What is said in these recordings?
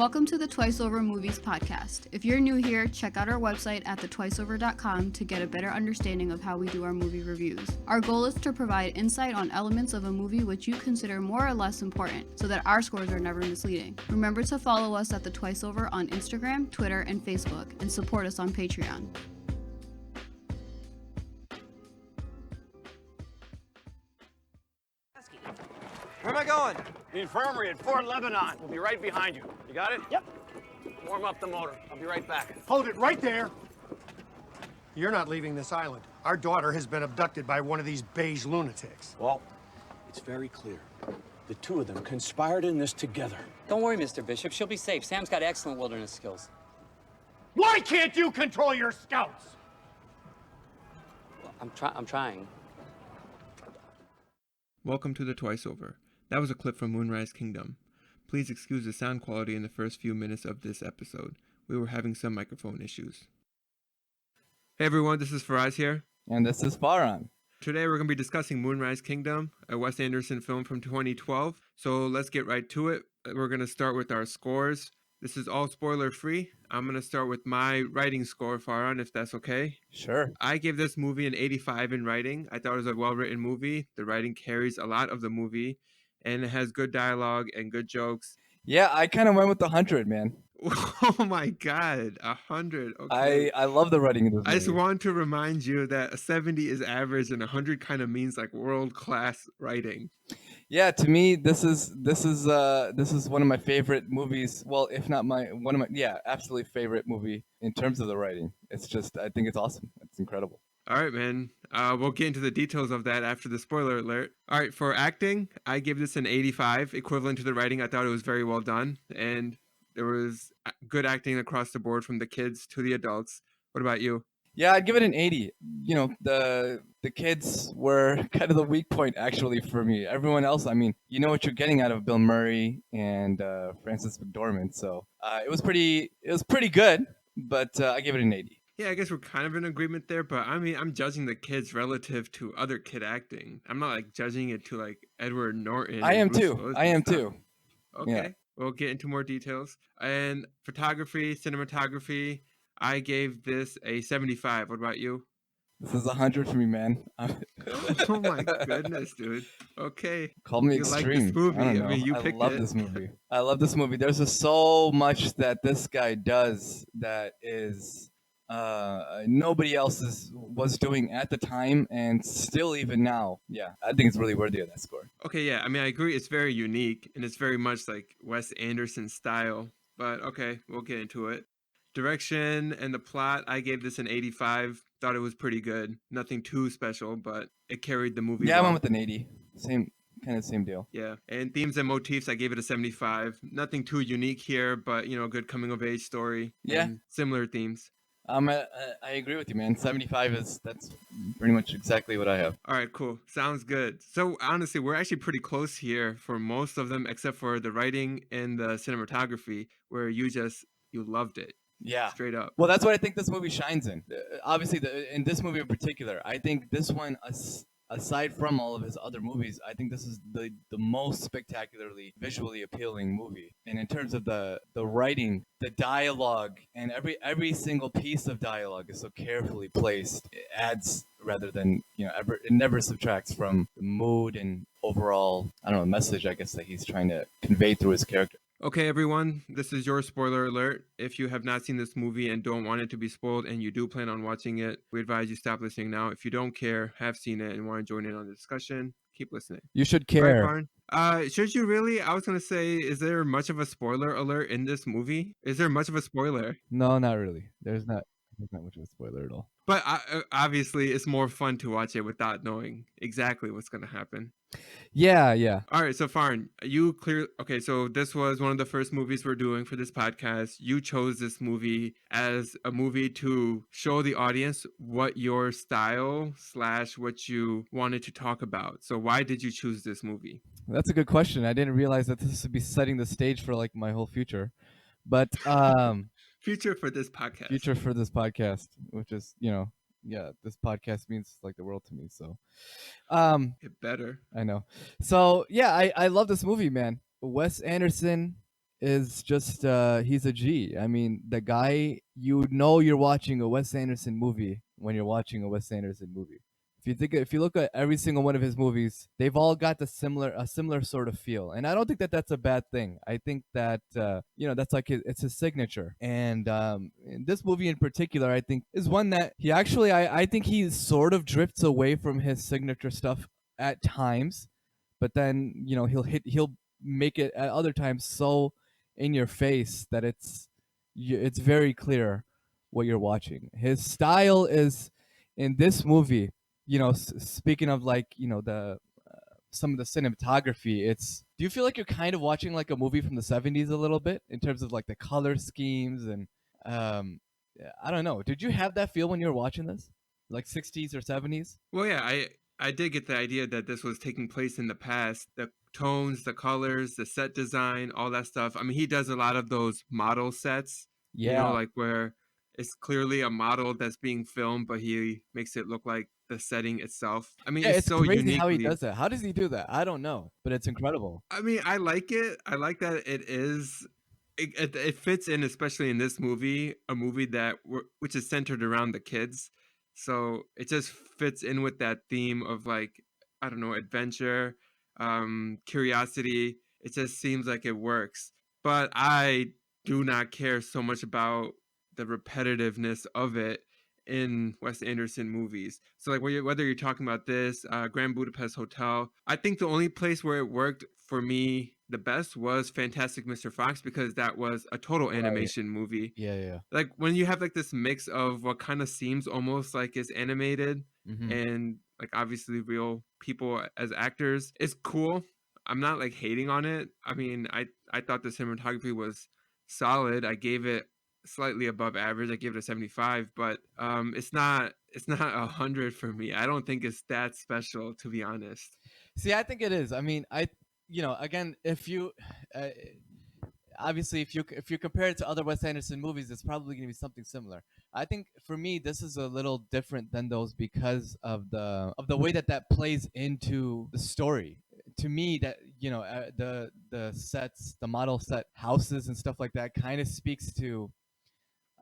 Welcome to the Twice Over Movies podcast. If you're new here, check out our website at thetwiceover.com to get a better understanding of how we do our movie reviews. Our goal is to provide insight on elements of a movie which you consider more or less important, so that our scores are never misleading. Remember to follow us at the Twice Over on Instagram, Twitter, and Facebook, and support us on Patreon. Where am I going? The infirmary at Fort Lebanon. We'll be right behind you. You got it? Yep. Warm up the motor. I'll be right back. Hold it right there. You're not leaving this island. Our daughter has been abducted by one of these beige lunatics. Well, it's very clear. The two of them conspired in this together. Don't worry, Mr. Bishop. She'll be safe. Sam's got excellent wilderness skills. Why can't you control your scouts? Well, I'm trying. Welcome to the Twice Over. That was a clip from Moonrise Kingdom. Please excuse the sound quality in the first few minutes of this episode. We were having some microphone issues. Hey everyone, this is Faraz here. And this is Faaraan. Today we're going to be discussing Moonrise Kingdom, a Wes Anderson film from 2012. So let's get right to it. We're going to start with our scores. This is all spoiler free. I'm going to start with my writing score, Faaraan, if that's okay. Sure. I gave this movie an 85 in writing. I thought it was a well-written movie. The writing carries a lot of the movie, and it has good dialogue and good jokes. Yeah, I kind of went with 100, man. Oh my God, 100. Okay. I love the writing of this movie. I just want to remind you that a 70 is average and 100 kind of means like world-class writing. Yeah, to me, this is one of my favorite movies. Well, if not absolutely favorite movie in terms of the writing. It's just, I think it's awesome. It's incredible. All right, man. We'll get into the details of that after the spoiler alert. All right, for acting, I give this an 85, equivalent to the writing. I thought it was very well done, and there was good acting across the board from the kids to the adults. What about you? Yeah, I'd give it an 80. You know, the kids were kind of the weak point, actually, for me. Everyone else, I mean, you know what you're getting out of Bill Murray and Frances McDormand. So it was pretty good, but I give it an 80. Yeah, I guess we're kind of in agreement there, but I mean, I'm judging the kids relative to other kid acting. I'm not like judging it to like Edward Norton. I am too. Okay, Yeah. We'll get into more details. And photography, cinematography, I gave this a 75. What about you? This is 100 for me, man. Oh my goodness, dude. Okay. Call me You like extreme. this movie. I don't know. I mean, you I picked love it. this movie. I love this movie. There's just so much that this guy does that is nobody else was doing at the time, and still even now. Yeah, I think it's really worthy of that score. Okay, yeah. I mean, I agree. It's very unique, and it's very much like Wes Anderson style. But okay, we'll get into it. Direction and the plot, I gave this an 85. Thought it was pretty good. Nothing too special, but it carried the movie. Yeah, I well. went with an 80. Same deal. Yeah, and themes and motifs, I gave it a 75. Nothing too unique here, but you know, good coming of age story. Yeah. And similar themes. I agree with you, man. 75 that's pretty much exactly what I have. All right, cool. Sounds good. So honestly, we're actually pretty close here for most of them, except for the writing and the cinematography, where you loved it. Yeah. Straight up. Well, that's what I think this movie shines in. Obviously, in this movie in particular, I think this one, aside from all of his other movies, I think this is the most spectacularly visually appealing movie. And in terms of the writing, the dialogue, and every single piece of dialogue is so carefully placed. It adds rather than, it never subtracts from the mood and overall, I don't know, message, I guess, that he's trying to convey through his character. Okay, everyone, this is your spoiler alert. If you have not seen this movie and don't want it to be spoiled and you do plan on watching it, we advise you stop listening now. If you don't care, have seen it, and want to join in on the discussion, keep listening. You should All care. right, Faaraan? Should you really? I was going to say, is there much of a spoiler alert in this movie? Is there much of a spoiler? No, not really. There's not much of a spoiler at all. But obviously, it's more fun to watch it without knowing exactly what's going to happen. Yeah. All right, so Faaraan, okay, so this was one of the first movies we're doing for this podcast. You chose this movie as a movie to show the audience what your style / what you wanted to talk about. So why did you choose this movie? That's a good question. I didn't realize that this would be setting the stage for like my whole future. But Future for this podcast. Future for this podcast, which is, this podcast means like the world to me. So It better. I know. So yeah, I love this movie, man. Wes Anderson is just he's a G. I mean, the guy, you know you're watching a Wes Anderson movie when you're watching a Wes Anderson movie. If you look at every single one of his movies, they've all got a similar sort of feel, and I don't think that that's a bad thing. I think that that's like it's his signature, and this movie in particular, I think, is one that he actually I think he sort of drifts away from his signature stuff at times, but then he'll make it at other times so in your face that it's very clear what you're watching. His style is in this movie. Speaking of like the some of the cinematography, it's do you feel like you're kind of watching like a movie from the 70s a little bit in terms of like the color schemes and um yeah, I don't know. Did you have that feel when you were watching this? Like 60s or 70s? Well, yeah, I did get the idea that this was taking place in the past. The tones, the colors, the set design, all that stuff. I mean, he does a lot of those model sets, Yeah. like where it's clearly a model that's being filmed, but he makes it look like the setting itself. I mean, Yeah, it's it's so crazy how he uniquely. does that. How does he do that? I don't know, but it's incredible. I mean, I like it. I like that it fits in, especially in this movie, a movie which is centered around the kids. So it just fits in with that theme of like, I don't know, adventure, curiosity. It just seems like it works. But I do not care so much about the repetitiveness of it in Wes Anderson movies. So like whether you're talking about this, Grand Budapest Hotel, I think the only place where it worked for me the best was Fantastic Mr. Fox because that was a total Right. animation movie. Yeah, yeah. Like when you have like this mix of what kind of seems almost like is animated Mm-hmm. and like obviously real people as actors, it's cool. I'm not like hating on it. I mean, I thought the cinematography was solid. I gave it slightly above average. I gave it a 75, but it's not 100 for me. I don't think it's that special, to be honest. See, I think it is. I mean, again, if you uh, obviously if you compare it to other Wes Anderson movies, it's probably going to be something similar. I think for me, this is a little different than those because of the way that plays into the story. To me, that the sets, the model set houses and stuff like that, kind of speaks to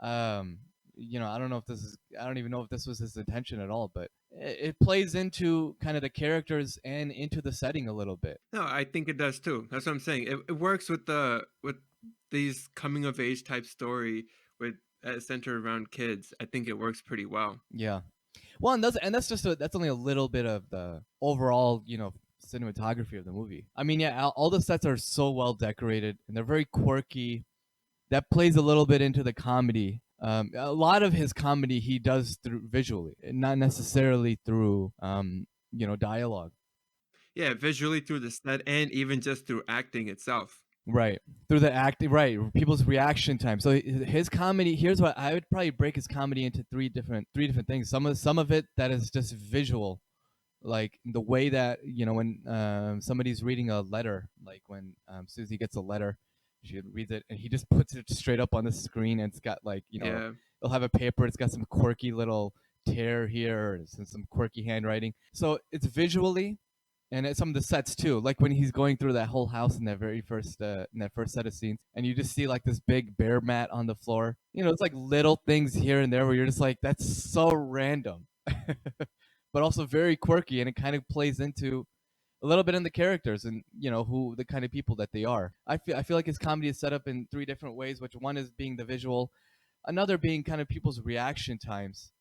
um I don't even know if this was his intention at all, but it plays into kind of the characters and into the setting a little bit. No, I think it does too. That's what I'm saying. It works with these coming of age type story with centered around kids. I think it works pretty well. Yeah. Well, and that's that's only a little bit of the overall cinematography of the movie. I mean, yeah, all the sets are so well decorated and they're very quirky. That plays a little bit into the comedy. A lot of his comedy he does through visually, not necessarily through dialogue. Yeah, visually through the set and even just through acting itself. Right. Through the acting, right? People's reaction time. So his comedy. Here's what I would probably break his comedy into three different things. Some of it that is just visual, like the way that when somebody's reading a letter, like when Susie gets a letter, she reads it and he just puts it straight up on the screen, and it's got like Yeah. they'll have a paper. It's got some quirky little tear here and some quirky handwriting. So it's visually, and it's some of the sets too. Like when he's going through that whole house in that very first in that first set of scenes, and you just see like this big bear mat on the floor. It's like little things here and there where you're just like, that's so random, but also very quirky, and it kind of plays into a little bit in the characters and who the kind of people that they are. I feel like his comedy is set up in three different ways, which one is being the visual, another being kind of people's reaction times,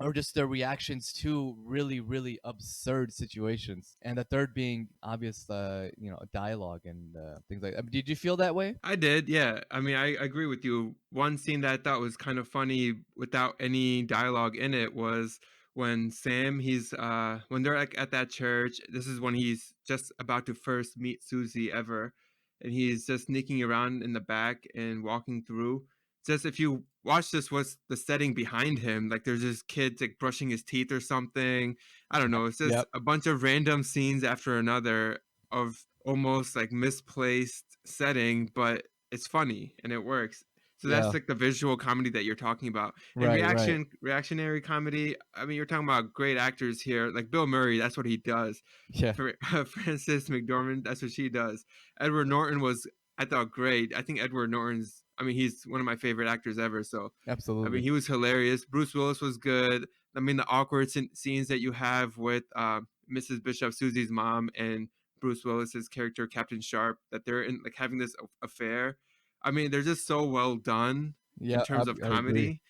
or just their reactions to really really absurd situations, and the third being obvious dialogue and things like that. Did you feel that way? I did, yeah. I mean, I agree with you. One scene that I thought was kind of funny without any dialogue in it was when when they're like at that church. This is when he's just about to first meet Susie ever, and he's just sneaking around in the back and walking through. Just if you watch this, what's the setting behind him? Like there's this kid like brushing his teeth or something. I don't know. It's just Yep. a bunch of random scenes after another of almost like misplaced setting, but it's funny and it works. So Yeah. that's like the visual comedy that you're talking about. And Right. Right. reactionary comedy, I mean, you're talking about great actors here. Like Bill Murray, that's what he does. Yeah. For Frances McDormand, that's what she does. Edward Norton was I thought great. I think Edward Norton's. I mean, he's one of my favorite actors ever. So I mean, Absolutely. he was hilarious. Bruce Willis was good. I mean, the awkward scenes that you have with Mrs. Bishop, Susie's mom, and Bruce Willis's character Captain Sharp, that they're in like having this affair. I mean, they're just so well done in Yeah, terms of I agree. comedy.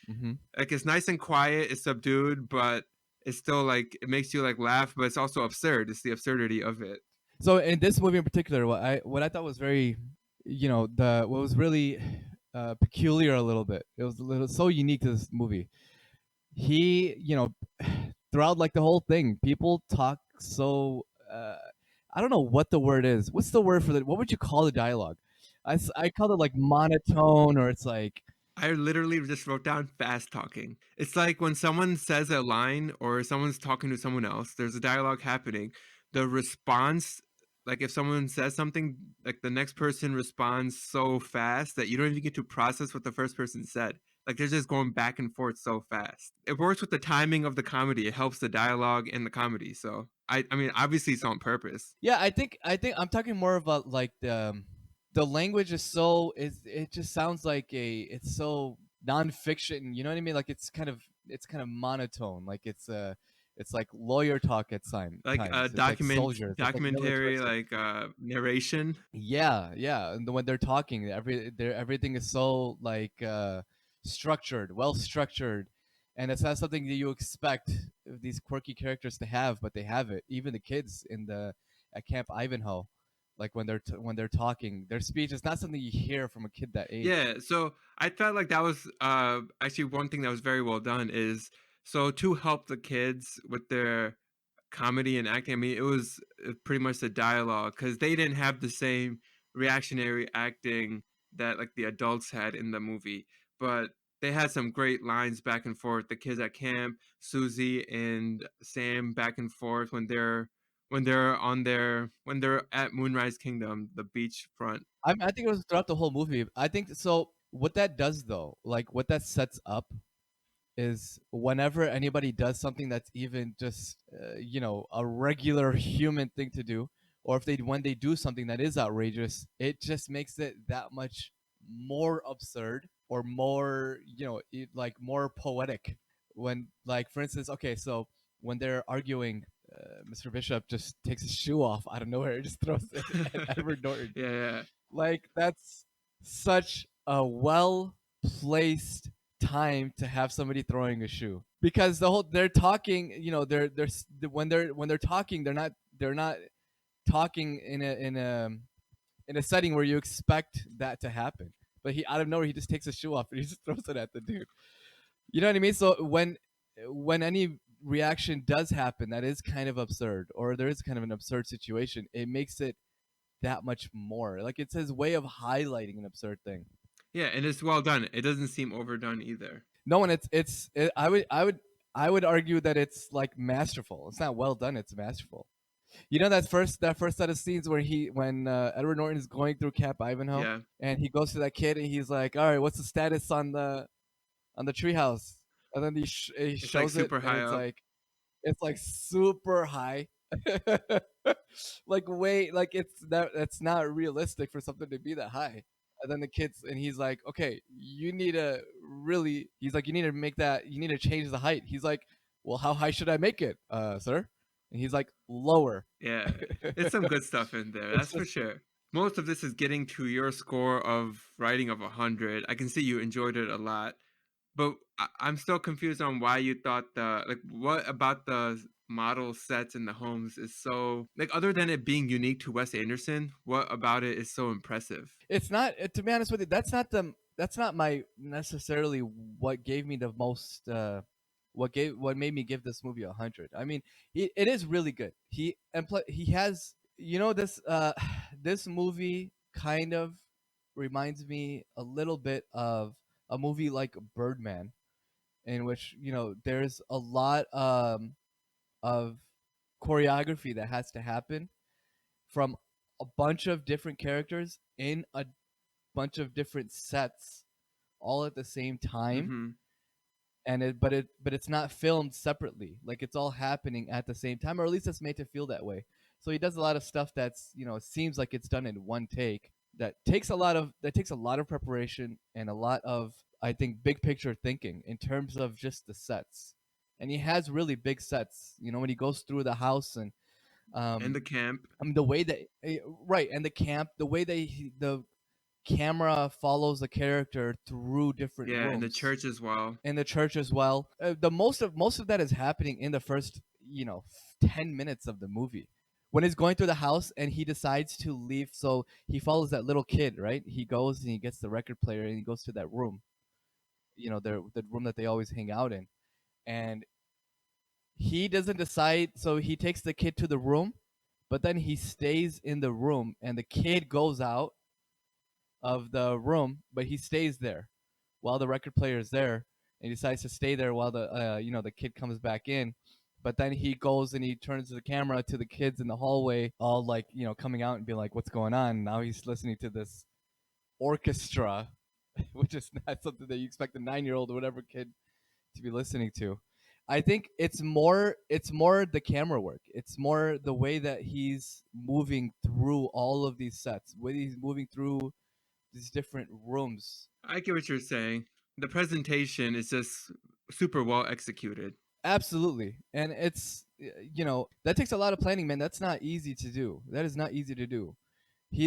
Like it's nice and quiet, it's subdued, but it's still like it makes you like laugh, but it's also absurd. It's the absurdity of it. So in this movie in particular, what I thought was very, what was really peculiar a little bit. It was so unique to this movie. He, throughout like the whole thing, people talk so. I don't know what the word is. What's the word for that? What would you call the dialogue? I call it like monotone, or it's like I literally just wrote down fast talking. It's like when someone says a line or someone's talking to someone else, there's a dialogue happening. The response, like if someone says something, like the next person responds so fast that you don't even get to process what the first person said. Like they're just going back and forth so fast. It works with the timing of the comedy. It helps the dialogue and the comedy. So I mean, obviously it's on purpose. yeah. I think I'm talking more about like the language is so it just sounds like it's so nonfiction. You know what I mean? Like it's kind of monotone. Like it's like lawyer talk at Like times. It's like soldiers. It's like documentary, militaristic. like narration. Yeah, yeah. And when they're talking, everything is so like structured, well structured, and it's not something that you expect these quirky characters to have, but they have it. Even the kids in the at Camp Ivanhoe, like when they're talking, their speech is not something you hear from a kid that age. Yeah, so I felt like that was actually one thing that was very well done is so to help the kids with their comedy and acting. I mean, it was pretty much the dialogue because they didn't have the same reactionary acting that like the adults had in the movie, but they had some great lines back and forth. The kids at camp, Susie and Sam back and forth when they're at Moonrise Kingdom, the beachfront. I think it was throughout the whole movie. I think so. What that does though, like what that sets up is whenever anybody does something that's even just a regular human thing to do, or if they when they do something that is outrageous, it just makes it that much more absurd or more like more poetic. When like for instance, okay, so when they're arguing, Mr. Bishop just takes his shoe off out of nowhere and just throws it at Edward Norton. Yeah, yeah. Like that's such a well placed time to have somebody throwing a shoe, because they're talking, when they're talking, they're not talking in a setting where you expect that to happen, but he out of nowhere he just takes his shoe off and he just throws it at the dude. You know what I mean? So when any reaction does happen that is kind of absurd, or there is kind of an absurd situation, it makes it that much more. Like it's his way of highlighting an absurd thing. Yeah, and it's well done. It doesn't seem overdone either. No, and I would argue that it's like masterful. It's not well done. It's masterful. You know that first set of scenes where when Edward Norton is going through Camp Ivanhoe, Yeah. and he goes to that kid and he's like, "All right, what's the status on the treehouse?" And then he It's like shows it, super and high it's up. like super high. Like wait, like that's not realistic for something to be that high. And then the kids, and he's like, okay, he's like, you need to make that, you need to change the height. He's like, well, how high should I make it, sir? And he's like, lower. Yeah. It's some good stuff in there, It's that's for just sure. Most of this is getting to your score of writing of 100. I can see you enjoyed it a lot. But I'm still confused on why you thought what about the model sets in the homes is so like other than it being unique to Wes Anderson, what about it is so impressive? it's not to be honest with you, that's not my necessarily what gave me the most what made me give this movie 100. I mean, it is really good. He has, this this movie kind of reminds me a little bit of a movie like Birdman, in which there's a lot of choreography that has to happen from a bunch of different characters in a bunch of different sets all at the same time, Mm-hmm. and but it's not filmed separately, like it's all happening at the same time, or at least it's made to feel that way. So he does a lot of stuff that's, it seems like it's done in one take, that takes a lot of preparation and a lot of, I think, big picture thinking in terms of just the sets. And he has really big sets. You know, when he goes through the house and And um, the camp. the way that right, and the camp, the way the camera follows the character through different Yeah, and the rooms church as well. in the church as well. The most of that is happening in the first 10 minutes of the movie when he's going through the house and he decides to leave. So he follows that little kid, right? He goes and he gets the record player and he goes to that room, the room that they always hang out in, and he doesn't decide. So he takes the kid to the room, but then he stays in the room and the kid goes out of the room, but he stays there while the record player is there, and he decides to stay there while the kid comes back in. But then he goes and he turns the camera to the kids in the hallway, all like coming out and being like, "What's going on?" Now he's listening to this orchestra, which is not something that you expect a 9-year-old or whatever kid to be listening to. I think it's more the camera work. It's more the way that he's moving through all of these sets, way he's moving through these different rooms. I get what you're saying. The presentation is just super well executed. Absolutely. And it's that takes a lot of planning, man. That's not easy to do. That is not easy to do.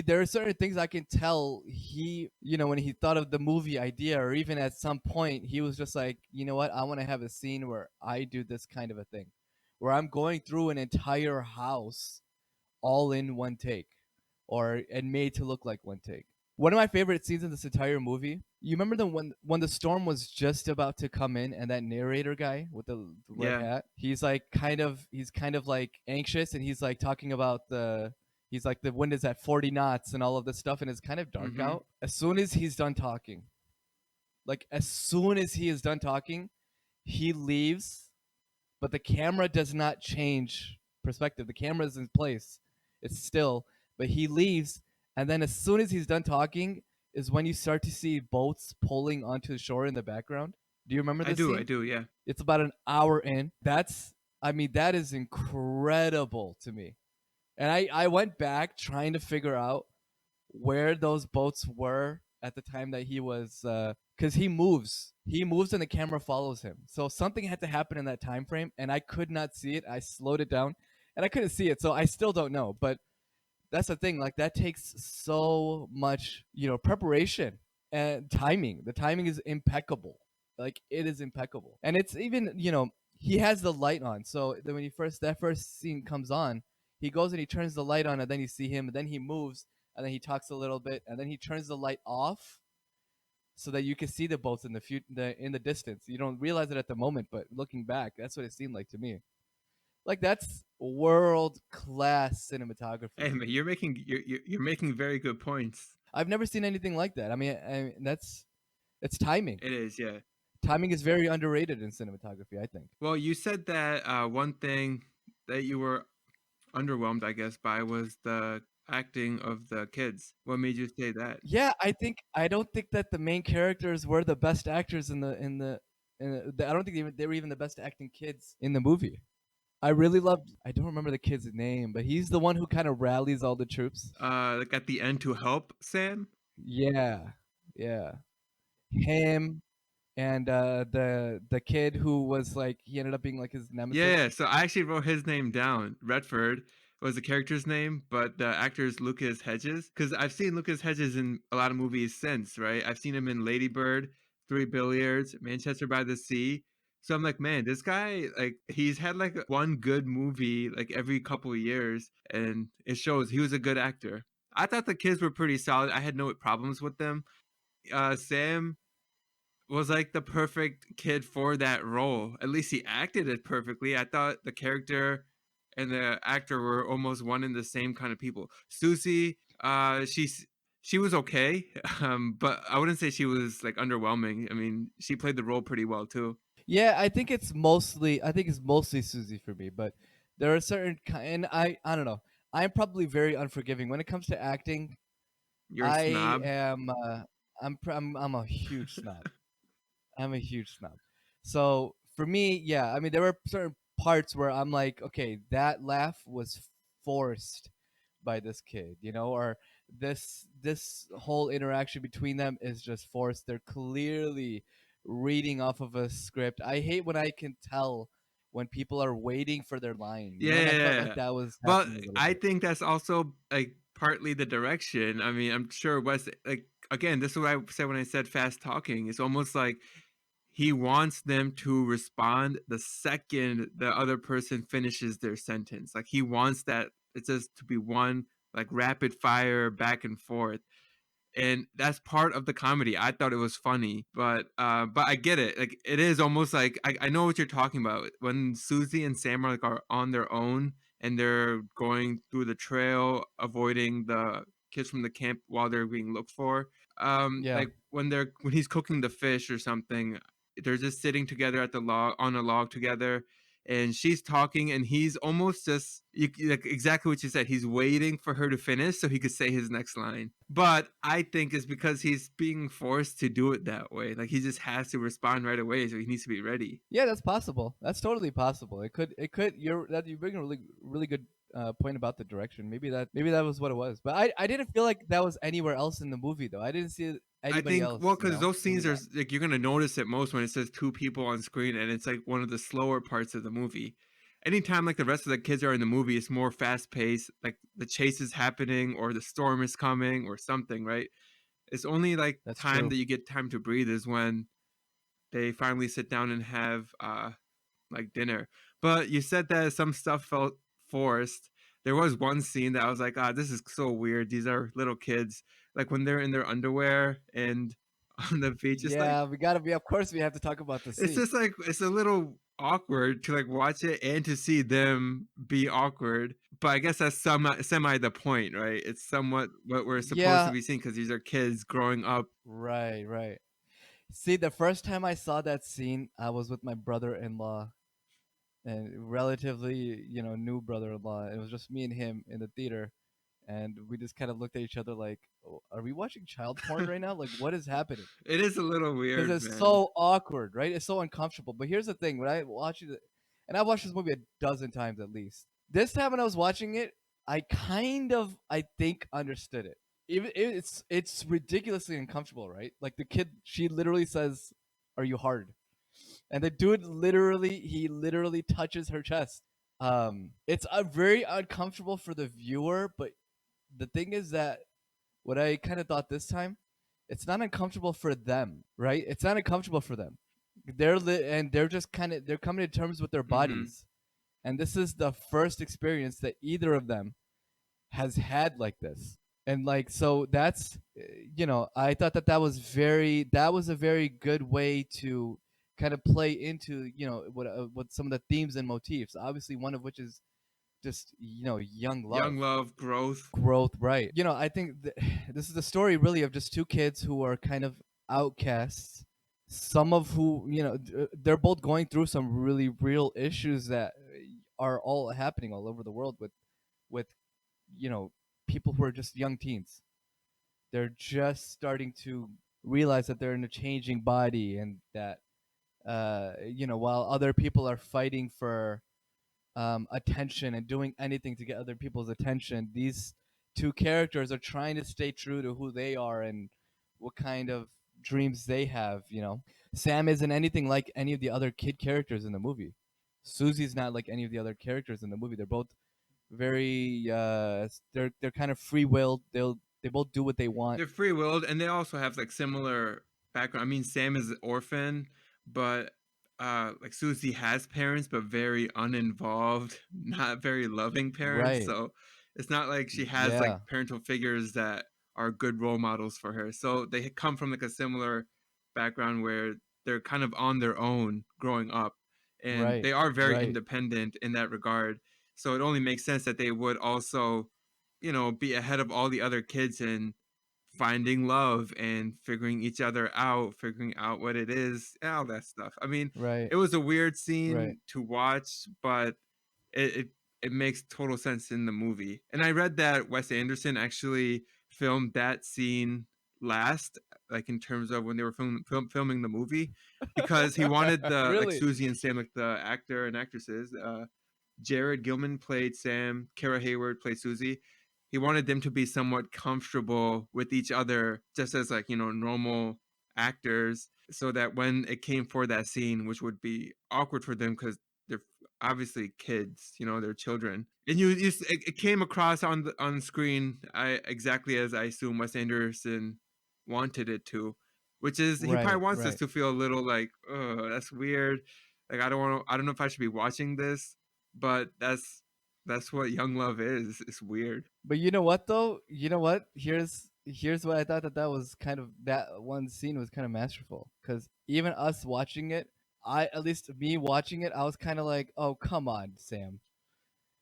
There are certain things I can tell when he thought of the movie idea, or even at some point he was just like, you know what, I want to have a scene where I do this kind of a thing, where I'm going through an entire house all in one take, or and made to look like one take. One of my favorite scenes in this entire movie. You remember when the storm was just about to come in, and that narrator guy with the red Yeah. hat, he's kind of like anxious, and he's like talking about he's like the wind is at 40 knots and all of this stuff, and it's kind of dark Mhm. out. As soon as he's done talking, as soon as he is done talking, he leaves, but the camera does not change perspective. The camera is in place. It's still, but he leaves, and then as soon as he's done talking is when you start to see boats pulling onto the shore in the background. Do you remember I this do, I scene? do, yeah. It's about an hour in. That is incredible to me. And I went back trying to figure out where those boats were at the time that he was because he moves and the camera follows him, so something had to happen in that time frame and I could not see it. I slowed it down and I couldn't see it, so I still don't know. But that's the thing, like, that takes so much preparation and timing. The timing is impeccable. Like, it is impeccable. And it's even he has the light on, so then when that first scene comes on, he goes and he turns the light on, and then you see him, and then he moves, and then he talks a little bit, and then he turns the light off so that you can see the boats in in the distance. You don't realize it at the moment, but looking back, that's what it seemed like to me. Like, that's world class Hey cinematography. man, you're making very good points. I've never seen anything like that. I mean, it's timing. It is, yeah. Timing is very underrated in cinematography, I think. Well, you said that one thing that you were underwhelmed, I guess, by was the acting of the kids. What made you say that? Yeah, I don't think that the main characters were the best actors I don't think they were even the best acting kids in the movie. I really loved. I don't remember the kid's name, but he's the one who kind of rallies all the troops. Like at the end to help Sam? Yeah, yeah, him and the kid who was like he ended up being like his nemesis. Yeah, so I actually wrote his name down. Redford was the character's name, but the actor is Lucas Hedges. Because I've seen Lucas Hedges in a lot of movies since, right? I've seen him in Lady Bird, Three Billiards, Manchester by the Sea. So I'm like, man, this guy, like, he's had like one good movie like every couple of years, and it shows he was a good actor. I thought the kids were pretty solid. I had no problems with them. Sam was like the perfect kid for that role. At least he acted it perfectly. I thought the character and the actor were almost one and the same kind of people. Susie, she was okay, but I wouldn't say she was like underwhelming. I mean, she played the role pretty well too. Yeah, I think it's mostly Susie for me, but there are certain and I don't know. I'm probably very unforgiving when it comes to acting. You're a I snob. am I'm a huge snob. I'm a huge snob. So for me, yeah, I mean there were certain parts where I'm like, okay, that laugh was forced by this kid, or this whole interaction between them is just forced. They're clearly reading off of a script. I hate when I can tell when people are waiting for their line, you know, and I felt like Yeah. that was But happening a little I bit. think that's also like partly the direction. I mean, I'm sure Wes, like, again, this is what I said when I said fast talking. It's almost like he wants them to respond the second the other person finishes their sentence. Like he wants that it says to be one like rapid fire back and forth. And that's part of the comedy. I thought it was funny, but I get it. Like it is almost like I know what you're talking about. When Susie and Sam are on their own and they're going through the trail, avoiding the kids from the camp while they're being looked for. Yeah. Like when he's cooking the fish or something, they're just sitting together at the log on a log together, and she's talking and he's almost just like exactly what you said, he's waiting for her to finish so he could say his next line. But I think it's because he's being forced to do it that way, like he just has to respond right away, so he needs to be ready. Yeah, that's possible. That's totally possible. It could you bring a really good point about the direction. Maybe that was what it was. But I didn't feel like that was anywhere else in the movie though. I didn't see I anybody think, else, well, you because know, those doing scenes are that. like you're gonna notice it most when it says two people on screen, and it's like one of the slower parts of the movie. Anytime like the rest of the kids are in the movie, it's more fast paced. Like the chase is happening, or the storm is coming, or something. Right? It's only like That's time true. that you get time to breathe is when they finally sit down and have like dinner. But you said that some stuff felt forced. There was one scene that I was like, ah, this is so weird. These are little kids. Like when they're in their underwear and on the beach, it's like Yeah, we gotta be. Of course, we have to talk about the it's scene. just like it's a little awkward to like watch it and to see them be awkward. But I guess that's semi the point, right? It's somewhat what we're supposed to Yeah, be seeing because these are kids growing up. right, right. See, the first time I saw that scene, I was with my brother-in-law and relatively, new brother-in-law. It was just me and him in the theater, and we just kind of looked at each other like, "Oh, are we watching child porn right now? Like, what is happening?" It is a little Because weird, it's man. so awkward, right? It's so uncomfortable. But here's the thing: when I watch it, and I've watched this movie a dozen times at least. This time when I was watching it, I think understood it. Even it's ridiculously uncomfortable, right? Like the kid, she literally says, "Are you hard?" And the dude he literally touches her chest. It's very uncomfortable for the viewer, but the thing is that what I kind of thought this time, it's not uncomfortable for them, right? It's not uncomfortable for them. And they're just they're coming to terms with their Mm-hmm. bodies, and this is the first experience that either of them has had like this. And like so that's I thought that was a very good way to kind of play into what some of the themes and motifs, obviously one of which is just young love, Young love, growth. growth, right? I think this is the story really of just two kids who are kind of outcasts, some of who they're both going through some really real issues that are all happening all over the world with you know people who are just young teens. They're just starting to realize that they're in a changing body, and that while other people are fighting for attention and doing anything to get other people's attention, these two characters are trying to stay true to who they are and what kind of dreams they have. Sam isn't anything like any of the other kid characters in the movie. Susie's not like any of the other characters in the movie. They're both very they're kind of free willed. They both do what they want. They're free willed, and they also have like similar background. I mean, Sam is an orphan, but like Susie has parents, but very uninvolved, not very loving parents. Right. So it's not like she has like Yeah. parental figures that are good role models for her. So they come from like a similar background where they're kind of on their own growing up, and Right. they are very Right. independent in that regard. So it only makes sense that they would also, be ahead of all the other kids in finding love and figuring each other out, figuring out what it is, and all that stuff. I mean, Right. it was a weird Right. scene to watch, but it it, it makes total sense in the movie. And I read that Wes Anderson actually filmed that scene last, like in terms of when they were filming the movie, because he wanted the like Really? Susie and Sam, like the actor and actresses. Jared Gilman played Sam, Kara Hayward played Susie. he wanted them to be somewhat comfortable with each other, just as like, normal actors, so that when it came for that scene, which would be awkward for them because they're obviously kids, they're children, and it came across on screen, exactly as I assume Wes Anderson wanted it to, which is he probably Right, wants us right. to feel a little like, oh, that's weird. Like I don't know if I should be watching this, but that's what young love is. It's weird. But you know what though? You know what? Here's what I thought that was kind of that one scene was kind of masterful because even us watching it, I at least me watching it, I was kind of like, oh come on, Sam.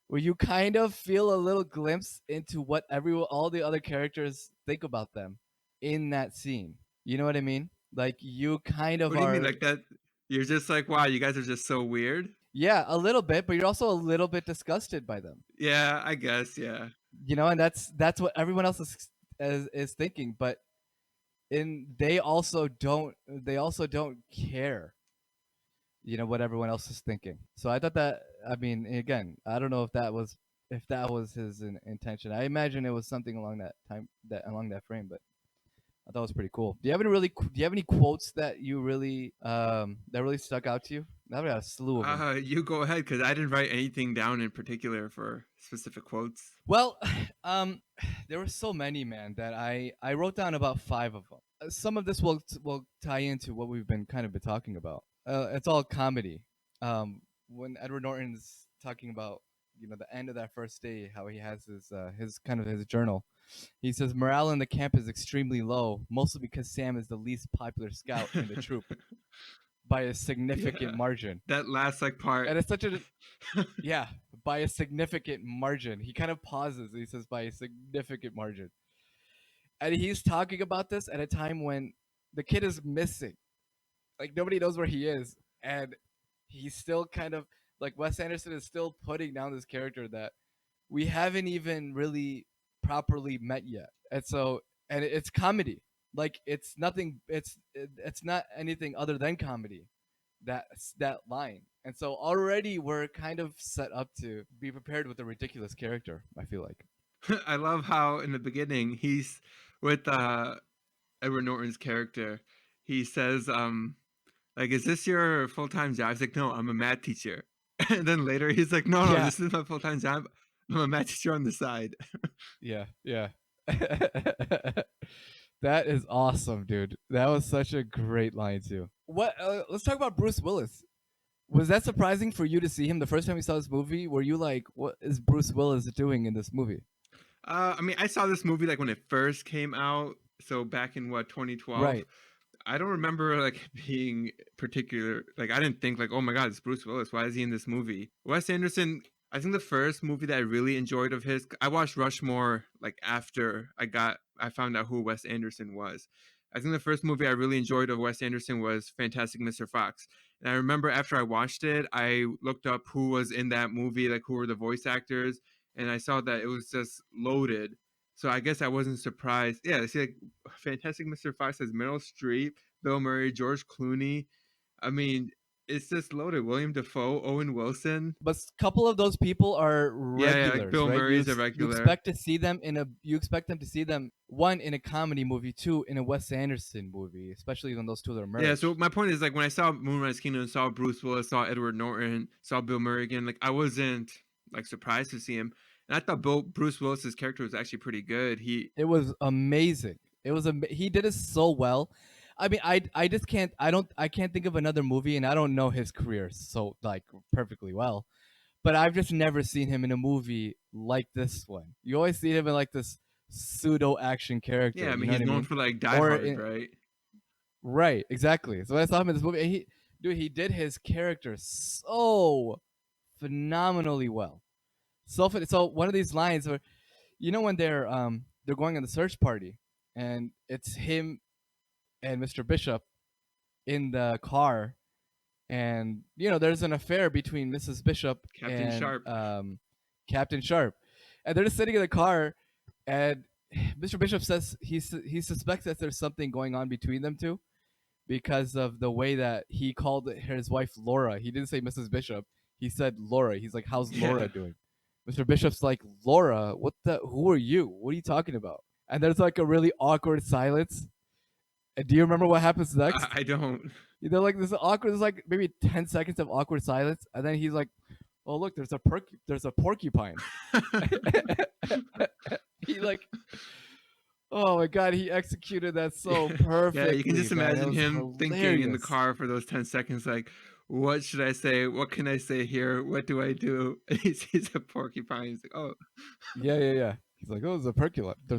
Where you kind of feel a little glimpse into what all the other characters think about them in that scene. You know what I mean? Like you kind of What do you mean are, like that? You're just like, wow, you guys are just so weird. yeah, a little bit, but you're also a little bit disgusted by them. Yeah, I guess. Yeah. And that's what everyone else is thinking. But they also don't care, what everyone else is thinking. So I thought that, I mean, again, I don't know if that was his intention. I imagine it was something along that frame, but I thought it was pretty cool. Do you have any quotes that you really that really stuck out to you? I've got a slew of them. You go ahead because I didn't write anything down in particular for specific quotes. Well, there were so many, man, that I wrote down about 5 of them. Some of this will tie into what we've been talking about. It's all comedy. When Edward Norton's talking about the end of that first day, how he has his journal. He says morale in the camp is extremely low, mostly because Sam is the least popular scout in the troop by a significant Yeah. margin. That last like part. And it's such a yeah, by a significant margin. He kind of pauses. And he says by a significant margin, and he's talking about this at a time when the kid is missing. Like nobody knows where he is, and he's still kind of like Wes Anderson is still putting down this character that we haven't even really properly met yet. And it's comedy. Like it's nothing. It's not anything other than comedy. That line. And so already we're kind of set up to be prepared with a ridiculous character. I feel like. I love how in the beginning he's with Edward Norton's character. He says, like, is this your full-time job? He's like, no, I'm a math teacher. And then later he's like, no, Yeah. this is my full-time job. I'm a math teacher on the side. Yeah. That is awesome, dude. That was such a great line too. What? Let's talk about Bruce Willis. Was that surprising for you to see him the first time you saw this movie? Were you like, what is Bruce Willis doing in this movie? I mean, I saw this movie like when it first came out. So back in 2012. Right. I don't remember like being particular. Like I didn't think like, oh my God, it's Bruce Willis. Why is he in this movie? Wes Anderson. I think the first movie that I really enjoyed of his, I watched Rushmore like after I found out who Wes Anderson was. I think the first movie I really enjoyed of Wes Anderson was Fantastic Mr. Fox. And I remember after I watched it, I looked up who was in that movie, like who were the voice actors, and I saw that it was just loaded. So I guess I wasn't surprised. Yeah, see, like Fantastic Mr. Fox has Meryl Streep, Bill Murray, George Clooney. I mean, it's just loaded. William Dafoe, Owen Wilson. But a couple of those people are Yeah, regulars. like Bill right? Murray's You a regular. You expect them to see them, one, in a comedy movie, two, in a Wes Anderson movie, especially when those two are merged. Yeah, so my point is like when I saw Moonrise Kingdom, saw Bruce Willis, saw Edward Norton, saw Bill Murray again, like I wasn't like surprised to see him. And I thought Bruce Willis's character was actually pretty good. It was amazing. He did it so well. I mean, I can't think of another movie, and I don't know his career so like perfectly well, but I've just never seen him in a movie like this one. You always see him in like this pseudo action character. Yeah, I you mean know he's what known mean? for like Die Or Hard, in- right? Right, exactly. So when I saw him in this movie, he did his character so phenomenally well. So one of these lines where, when they're going on the search party, and it's him and Mr. Bishop in the car, and there's an affair between Mrs. Bishop Captain and Sharp. Captain Sharp, and they're just sitting in the car, and Mr. Bishop says he suspects that there's something going on between them two because of the way that he called his wife Laura. He didn't say Mrs. Bishop. He said Laura. He's like, "How's Laura Yeah. doing?" Mr. Bishop's like, Laura, who are you? What are you talking about? And there's like a really awkward silence. And do you remember what happens next? I don't. They're like this awkward. There's like maybe 10 seconds of awkward silence, and then he's like, "Oh look, there's a porcupine." He like, oh my god, he executed that so perfectly. Yeah, you can just man. It imagine was him thinking in the hilarious. car for those 10 seconds, like, what should I say? What can I say here? What do I do? And he sees a porcupine. He's like, oh. Yeah. He's like, oh, there's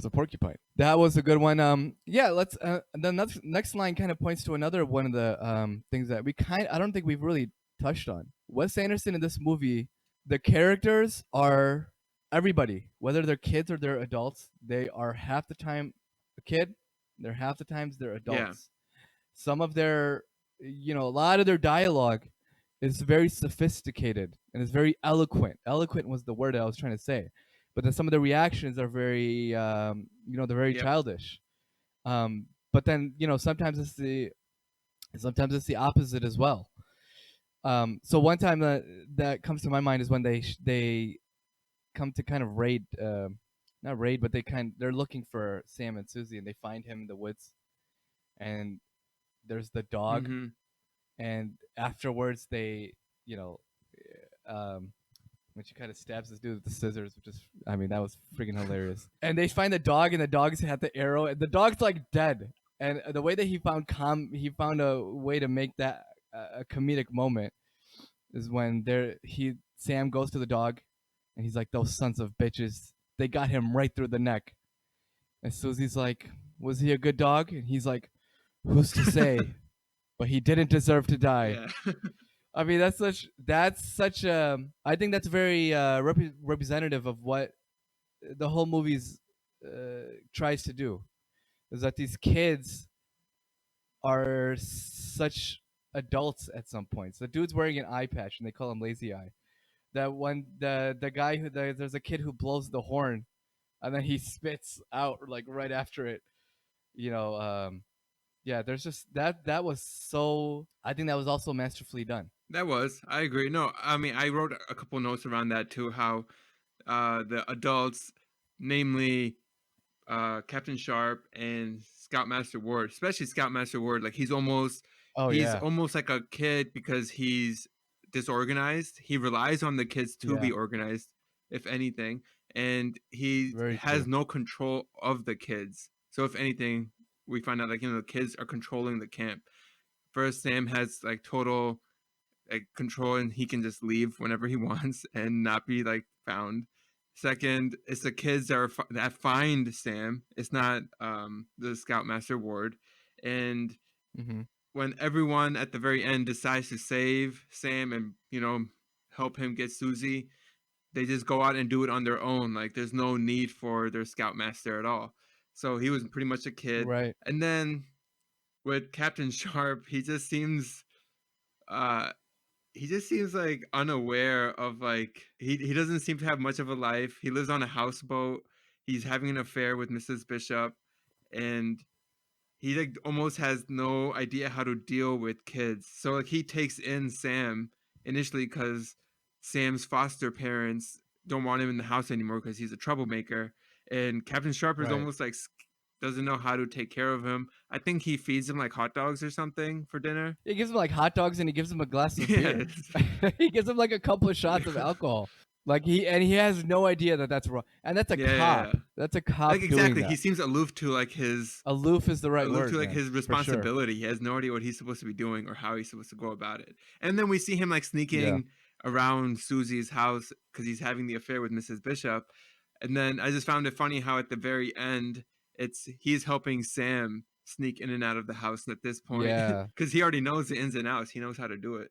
a porcupine. That was a good one. Yeah, let's. The next line kind of points to another one of the things that I don't think we've really touched on. Wes Anderson in this movie, the characters are everybody, whether they're kids or they're adults. They are half the time a kid. They're half the times they're adults. Yeah. Some of their, a lot of their dialogue is very sophisticated and is very eloquent. Eloquent was the word I was trying to say. But then some of the reactions are very, they're very childish. But then, sometimes it's the opposite as well. So one time that comes to my mind is when they come to kind of raid, not raid, but they're looking for Sam and Susie, and they find him in the woods, and there's the dog, and afterwards they, when she kind of stabs this dude with the scissors, which is, that was freaking hilarious. And they find the dog, and the dog's had the arrow, and the dog's like dead. And the way that he found a way to make that a comedic moment is when Sam goes to the dog, and he's like, "Those sons of bitches, they got him right through the neck." And Susie's like, "Was he a good dog?" And he's like, "Who's to say? But he didn't deserve to die." Yeah. That's such I think that's very representative of what the whole movie's tries to do, is that these kids are such adults at some points. The dude's wearing an eye patch, and they call him Lazy Eye. That one, the guy there's a kid who blows the horn, and then he spits out like right after it. Yeah, there's just that was so. I think that was also masterfully done. I agree. No, I wrote a couple notes around that too, how the adults, namely Captain Sharp and Scoutmaster Ward, especially Scoutmaster Ward, like he's almost like a kid because he's disorganized. He relies on the kids to be organized, if anything, and he has no control of the kids. So if anything, we find out like the kids are controlling the camp. First, Sam has like total control, and he can just leave whenever he wants and not be like found. Second, it's the kids that find Sam. It's not the Scoutmaster Ward. And when everyone at the very end decides to save Sam and help him get Susie, they just go out and do it on their own. Like there's no need for their Scoutmaster at all. So he was pretty much a kid. Right. And then with Captain Sharp, he just seems like unaware of like he doesn't seem to have much of a life. He lives on a houseboat. He's having an affair with Mrs. Bishop, and he like almost has no idea how to deal with kids. So like he takes in Sam initially because Sam's foster parents don't want him in the house anymore because he's a troublemaker, and Captain Sharp is almost like doesn't know how to take care of him. I think he feeds him like hot dogs or something for dinner. He gives him like hot dogs, and he gives him a glass of beer. He gives him like a couple of shots of alcohol. Like he has no idea that that's wrong, and that's a cop. That's a cop. Like exactly, doing that. He seems aloof to like his. Aloof is the right aloof word. To like man, his responsibility. He has no idea what he's supposed to be doing or how he's supposed to go about it. And then we see him like sneaking around Susie's house because he's having the affair with Mrs. Bishop. And then I just found it funny how at the very end, he's helping Sam sneak in and out of the house at this point. Yeah, because he already knows the ins and outs. He knows how to do it.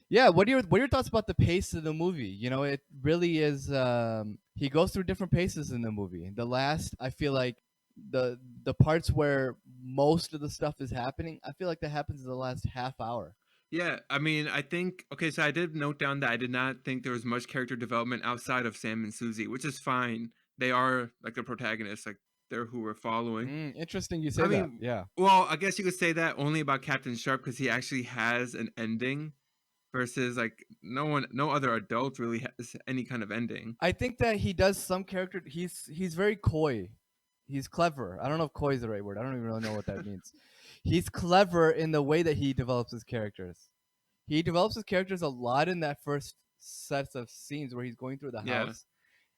Yeah, what are your thoughts about the pace of the movie? It really is. He goes through different paces in the movie. The last, I feel like the parts where most of the stuff is happening, I feel like that happens in the last half hour. Yeah, I think so I did note down that I did not think there was much character development outside of Sam and Susie, which is fine. They are like the protagonists, like they're who we're following. Interesting you say that. Yeah. Well, I guess you could say that only about Captain Sharp because he actually has an ending. versus like no other adult really has any kind of ending. I think that he does some character. He's very coy. He's clever. I don't know if coy is the right word. I don't even really know what that means. He's clever in the way that he develops his characters. He develops his characters a lot in that first sets of scenes where he's going through the Yeah. house,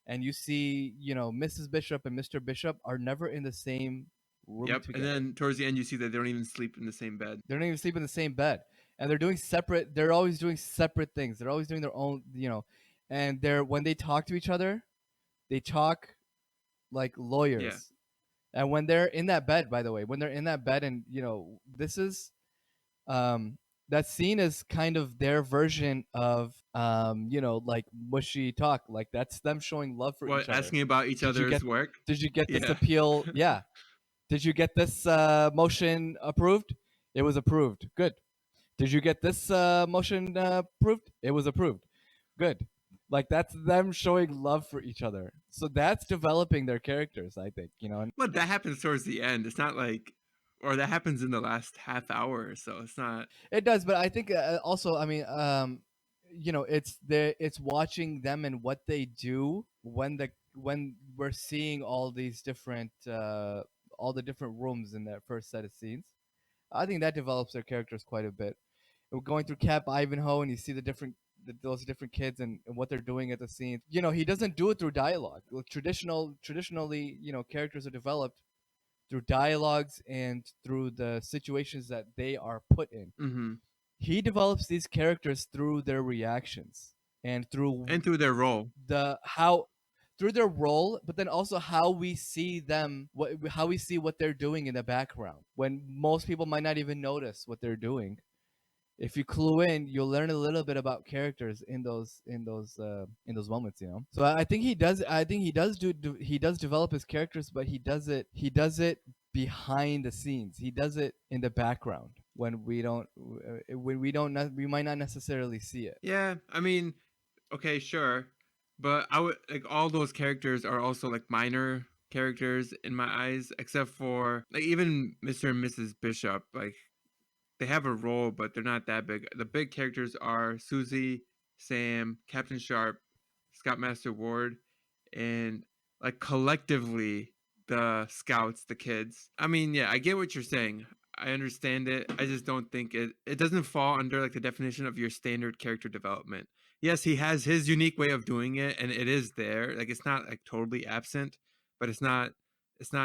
and you see, Mrs. Bishop and Mr. Bishop are never in the same room Yep. together. And then towards the end, you see that they don't even sleep in the same bed. They don't even sleep in the same bed, and they're always doing separate things. They're always doing their own, and when they talk to each other, they talk like lawyers. Yeah. And when they're in that bed, by the way, when they're in that bed, and this is that scene is kind of their version of like mushy talk. Like that's them showing love for What, each other. asking about each other's work? Did you get this Yeah. appeal? Yeah. Did you get this motion approved? It was approved. Good. Did you get this motion approved? It was approved. Good. Like that's them showing love for each other. So that's developing their characters, I think. But that happens towards the end. It's not like, or that happens in the last half hour or so. It's not. It does, but I think also, I mean, it's watching them and what they do when we're seeing all these different all the different rooms in that first set of scenes. I think that develops their characters quite a bit. We're going through Cap Ivanhoe, and you see those different kids and what they're doing at the scenes. He doesn't do it through dialogue. Traditionally, characters are developed through dialogues and through the situations that they are put in. Mm-hmm. He develops these characters through their reactions and through their role. Through their role, but then also how we see them, how we see what they're doing in the background when most people might not even notice what they're doing. If you clue in, you'll learn a little bit about characters in those moments. So I think he does. He does develop his characters, but he does it behind the scenes. He does it in the background when we might not necessarily see it. Yeah, I mean, okay, sure, but I would like all those characters are also like minor characters in my eyes, except for like even Mr. and Mrs. Bishop. Like they have a role, but they're not that big. The big characters are Susie, Sam, Captain Sharp, Scoutmaster Ward, and like collectively the scouts, the kids. I mean, yeah, I get what you're saying. I understand it. I just don't think it doesn't fall under like the definition of your standard character development. Yes, he has his unique way of doing it, and it is there. Like it's not like totally absent, but it's not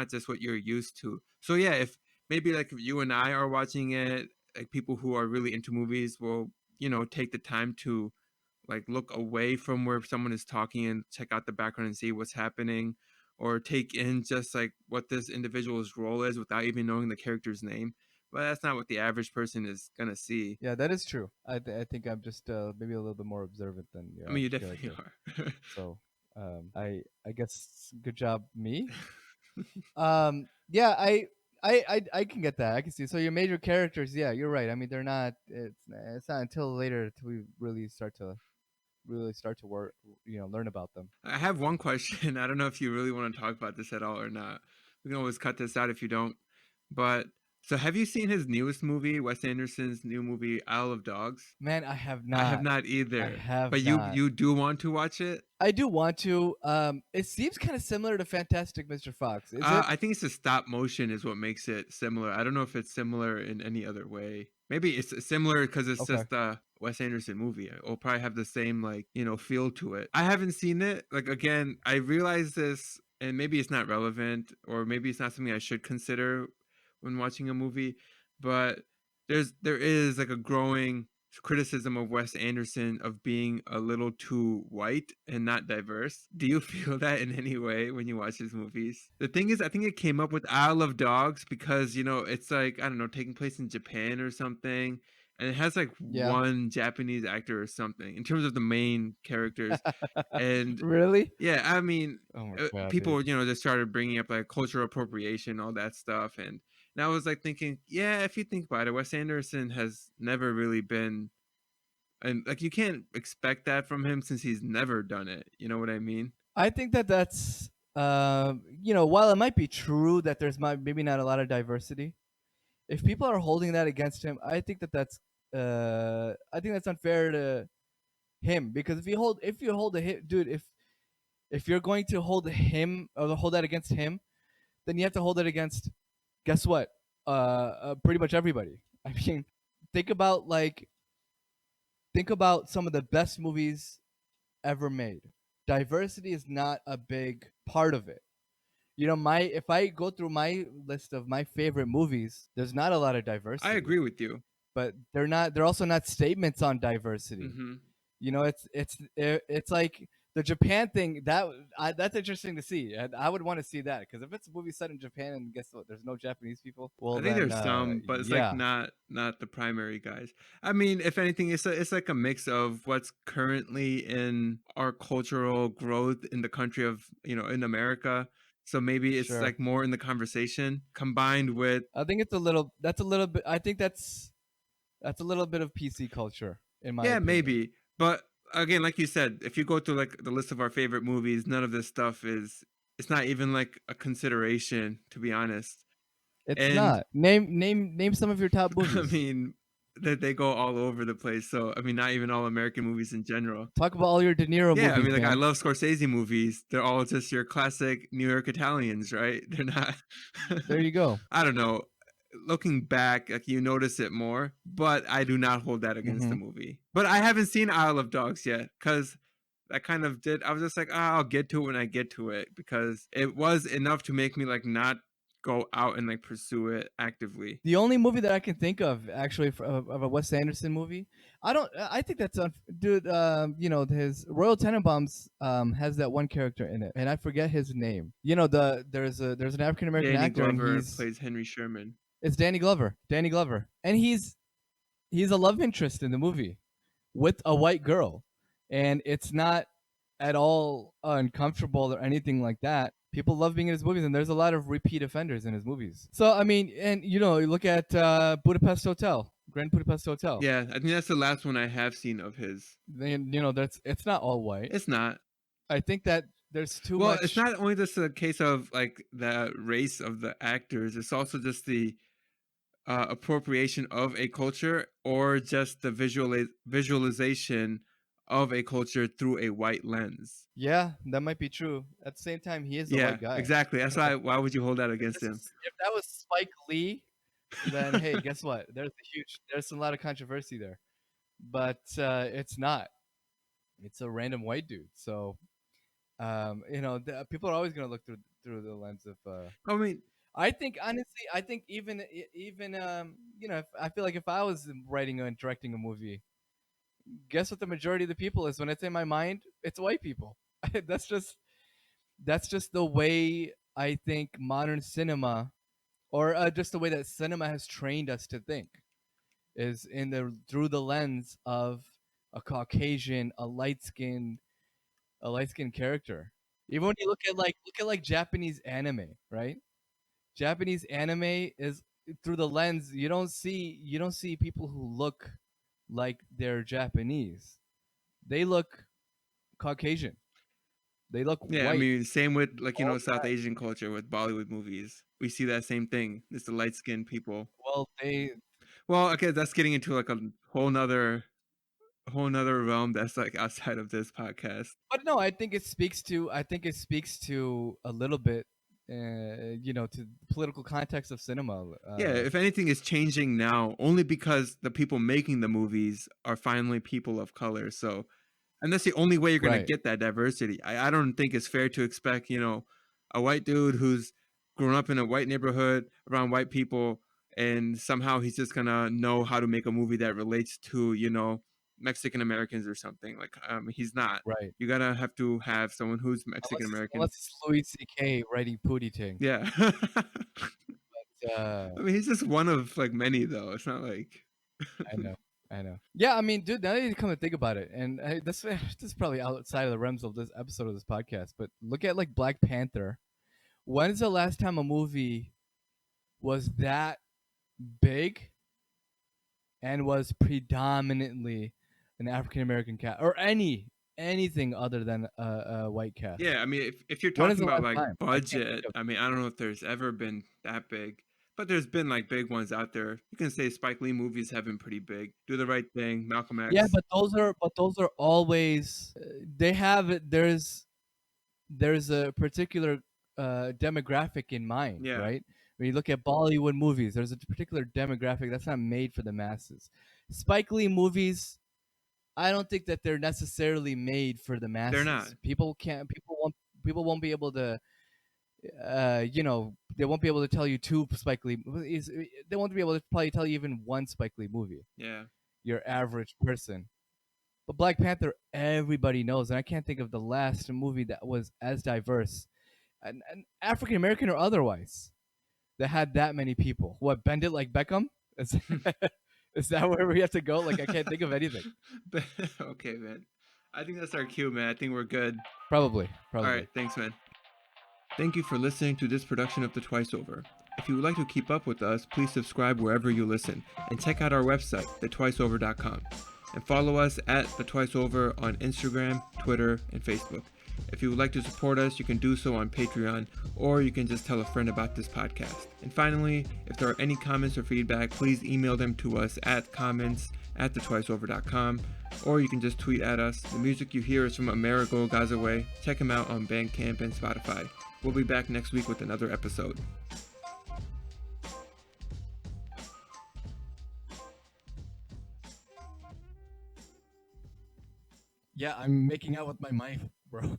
just what you're used to. So yeah, if maybe like if you and I are watching it, like people who are really into movies will, take the time to like look away from where someone is talking and check out the background and see what's happening, or take in just like what this individual's role is without even knowing the character's name. But that's not what the average person is gonna see. Yeah, that is true. I think I'm just maybe a little bit more observant than you. I mean, you definitely are. So, I guess good job, me. Yeah, I can get that. I can see. So your major characters, yeah, you're right. I mean, they're not. It's not until later till we really start to work, learn about them. I have one question. I don't know if you really want to talk about this at all or not. We can always cut this out if you don't. But so have you seen his newest movie, Wes Anderson's new movie, Isle of Dogs? Man, I have not. I have not either. I have but not. you do want to watch it? I do want to. It seems kind of similar to Fantastic Mr. Fox. Is it? I think it's the stop motion is what makes it similar. I don't know if it's similar in any other way. Maybe it's similar because it's just a Wes Anderson movie. It'll probably have the same like feel to it. I haven't seen it. Like again, I realize this, and maybe it's not relevant, or maybe it's not something I should consider when watching a movie. But there is like a growing criticism of Wes Anderson of being a little too white and not diverse. Do you feel that in any way when you watch his movies? The thing is, I think it came up with Isle of Dogs because, it's like, I don't know, taking place in Japan or something. And it has like one Japanese actor or something in terms of the main characters. And really? Yeah, I mean, Oh my God, people, just started bringing up like cultural appropriation, all that stuff. And I was like thinking, yeah, if you think about it, Wes Anderson has never really been, and like you can't expect that from him since he's never done it. You know what I mean? I think that's, while it might be true that there's maybe not a lot of diversity, if people are holding that against him, I think that's I think that's unfair to him, because if you hold a hit, dude, if you're going to hold him or hold that against him, then you have to hold it against, guess what? Pretty much everybody. I mean, think about like think about some of the best movies ever made. Diversity is not a big part of it. You know, my if I go through my list of my favorite movies, there's not a lot of I diversity. agree with you. But they're also not statements on diversity. Hmm. You know, it's like the Japan thing that's interesting to see, and I would want to see that, because if it's a movie set in Japan and guess what, there's no Japanese people. Well, I think then there's some, but it's like yeah, not the primary guys. I mean, if anything, it's like a mix of what's currently in our cultural growth in the country of in America. So maybe it's sure. like more in the conversation combined with I think it's a little. That's a little bit. I think that's a little bit of PC culture, in my yeah, opinion. maybe. But again, like you said, if you go through like the list of our favorite movies, none of this stuff is it's not even like a consideration, to be honest. It's And not. Name some of your top I movies. mean that they go all over the place. So I mean, not even all American movies in general. Talk about all your De Niro Yeah, I movies, mean, like I man. love Scorsese movies. They're all just your classic New York Italians, right? They're not. There you go. I don't know. Looking back, like you notice it more, but I do not hold that against the Hmm. movie. But I haven't seen Isle of Dogs yet because that kind of did. I was just like, I'll get to it when I get to it because it was enough to make me like not go out and like pursue it actively. The only movie that I can think of, actually, of a Wes Anderson movie, I don't. I think that's dude. You know, his Royal Tenenbaums has that one character in it, and I forget his name. You know, there's an African American Danny actor, and Glover plays Henry Sherman. it's Danny Glover. Danny Glover, and he's a love interest in the movie with a white girl, and it's not at all uncomfortable or anything like that. People love being in his movies, and there's a lot of repeat offenders in his movies. So I mean, and you know, you look at Budapest Hotel, Grand Budapest Hotel. Yeah, I think that's the last one I have seen of his. Then you know, that's it's not all white. It's not. I think that there's too Well, much. it's not only just a case of like the race of the actors, it's also just the appropriation of a culture or just the visualization of a culture through a white lens. Yeah, that might be true. At the same time, he is a Yeah, white guy. exactly. That's why would you hold that against him? If that was Spike Lee, then hey, guess what? There's a lot of controversy there. But it's not. It's a random white dude. So you know, people are always gonna look through the lens of. I mean, I think honestly, I think even you know, if, I feel like if I was writing and directing a movie, guess what the majority of the people is when it's in my mind, it's white people. that's just that's just the way I think modern cinema, or just the way that cinema has trained us to think, is in the through the lens of a Caucasian, a light skinned character. Even when you look at like Japanese anime, right? Japanese anime is through the lens. You don't see people who look like they're Japanese. They look Caucasian. They look yeah, I white. mean, same with like All the South time. Asian culture with Bollywood movies. We see that same thing. It's the light skinned people. Well, they Well, okay, that's getting into like a whole nother realm that's like outside of this podcast. but no, I think it speaks to a little bit you know, to the political context of cinema. Yeah, if anything is changing now, only because the people making the movies are finally people of color. So, and that's the only way you're gonna Right. get that diversity. I don't think it's fair to expect, a white dude who's grown up in a white neighborhood around white people, and somehow he's just gonna know how to make a movie that relates to, Mexican Americans or something. Like, he's not. Right. You gotta have to have someone who's Mexican Unless American. it's Louis C.K. writing Pootie Ting. Yeah. Uh, I mean, he's just one of like many, though. It's not like. I know. I know. Yeah, I mean, dude, now that you come to think about it, and this is probably outside of the realms of this episode of this podcast, but look at like Black Panther. When is the last time a movie was that big and was predominantly an African American cast, or anything other than a white cast? Yeah, I mean, if you're When is talking the about last like time? I can't think budget, of. I mean, I don't know if there's ever been that big, But there's been like big ones out there. You can say Spike Lee movies have been pretty big. Do the Right Thing, Malcolm X. Yeah, but those are always they have it. There's a particular demographic in mind, Yeah. right? When you look at Bollywood movies, there's a particular demographic that's not made for the masses. Spike Lee movies, I don't think that they're necessarily made for the masses. They're not. People won't be able to they won't be able to tell you two Spike Lee movies. They won't be able to probably tell you even one Spike Lee movie. Yeah. Your average person. But Black Panther, everybody knows, and I can't think of the last movie that was as diverse, and African American or otherwise, that had that many people. What, Bend It Like Beckham? Is, is that where we have to go? Like, I can't think of anything. Okay, man. I think that's our cue, man. I think we're good. Probably. All right, thanks, man. Thank you for listening to this production of The Twice Over. If you would like to keep up with us, please subscribe wherever you listen, and check out our website, thetwiceover.com. And follow us at The Twice Over on Instagram, Twitter, and Facebook. If you would like to support us, you can do so on Patreon, or you can just tell a friend about this podcast. And finally, if there are any comments or feedback, please email them to us at comments@thetwiceover.com, or you can just tweet at us. The music you hear is from Amerigo Gazaway. Check him out on Bandcamp and Spotify. We'll be back next week with another episode. Yeah, I'm making out with my wife, bro.